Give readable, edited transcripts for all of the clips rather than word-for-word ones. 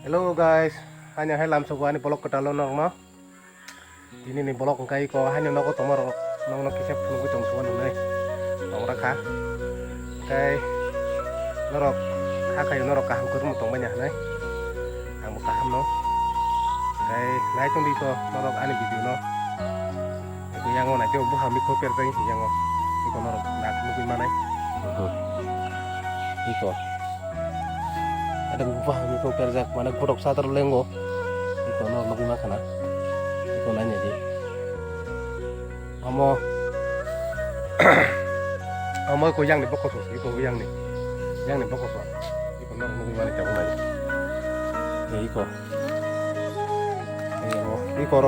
Hello guys, hanya hai lam sogo ani bolok ketalo nong no. Ini nih bolok kai ko hanya no ko tomar nong no kisep pun ko tong suan nai. Tong rakha. Kai norok kai norok kaham ko tong banyak nai. Ang kaham no. Kai nai tong di ko norok ani video no. Ko yang ona jo bu hami ko per kai yang o. Iko norok nak mu mana. Iko ada buah mi ko perzak mana kodok satar lengo iko no logi makana iko nanya di amo amo ko yang ni bokos iko yang ni bokos iko no logi mana tahu lagi ya iko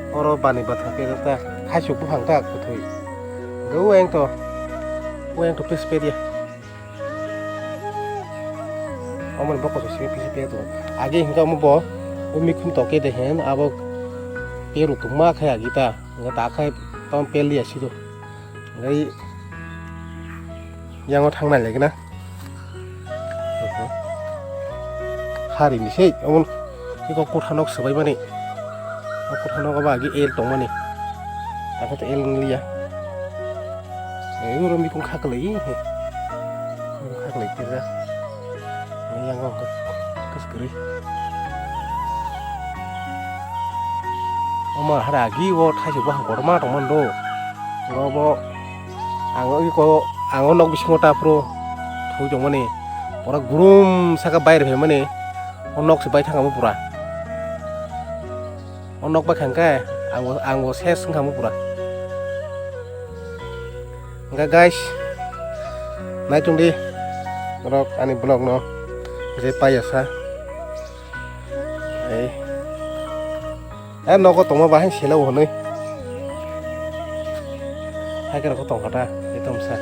oro bani bat hape ta hasu buhang ta ko thoi go weng to pespedia Aman bokos sih pisi tuh. Agi hingga mau bawa, umi kum toke deh hen, abok peru kemak kayak kita, nggak tak kayak tahun peli ya sih tuh. Nggak yang orang nanya lagi na. Hari ini sih, amun ini kok hanok sebaik mana? Kok hanok apa lagi el tong mana? Tapi tuh el ngelia. Ini orang mikun kak lagi, pira. Yang kau kesegeri. Oma haragi wo thai coba gorma teman do. Ngobo ango iko ango nok bismota pro. Thu jong mane. Ora gurum saka bair he mane. Onok sebai thang kamu pura. Onok ba khangka ango ses kamu pura. Enggak guys. Naik cung di. Rok ani blog no. Jadi payah sah, no ko tong ma bahan sila wo noi, hai kira ko tong kata itu masa,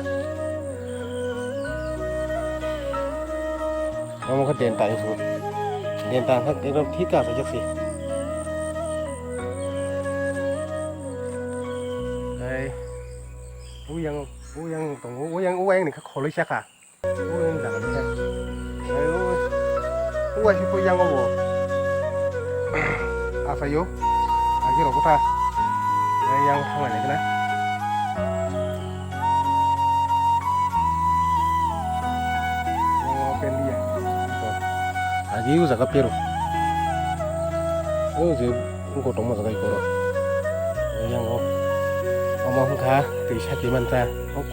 kamu ke dentang itu, dentang kan itu tika saja sih, uyang tong uyang nih kak kalau siapa, uyang jangan kan. Wah sih yang ngobo, apa yo? Akhirnya kita yang tangan lagi na. Yang open dia. Lagi udah kapiro. Oh jadi engkau tomo sekali koro. Yang ngomong kah? Bisa gimana? Kau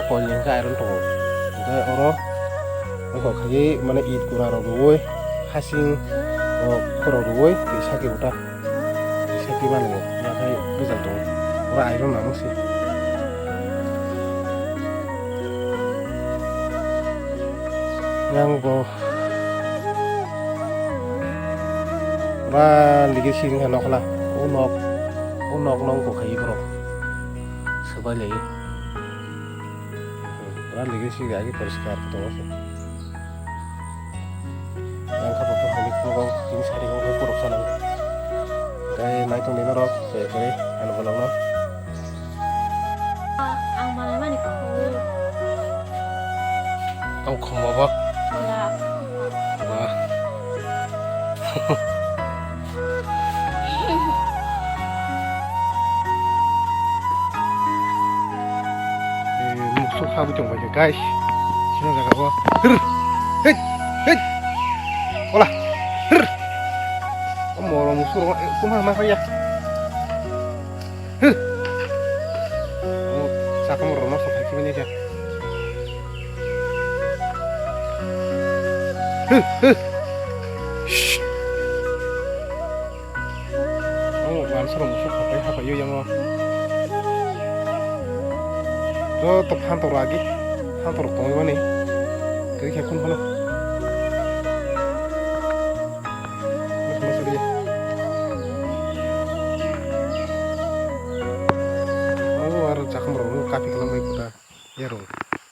call yang kah iron tomo. Kita orang Engkau kayak mana eat kurang rodoy, hasil kurang rodoy, bisa kita mana lo? Ya kayak bisa tuh, orang iron namun sih. Yang bo, orang lagi sih nggak nok lah, unok nongko kayak bro, sebalik. Orang lagi sih lagi periskar ketemu sih. Yang kapal halik kau ini sehari kau kurang sana. Kayak naik tuh nino rok, saya kiri, anu bolong no. Ang malaman ikaw. Kau kamu apa? Wala. Wah. Musuh kamu cuma aja guys. Sini jaga gua. Hei. Olah, mau orang musuh, kumah ya? Saya kamu rono sampai sini aja. Oh, langsung musuh apa yo yang lo tetap hantar lagi, hantar tong mana? Kiri kayak pun mana? Cakap merongo kapi kalau mau ikutan ya ro.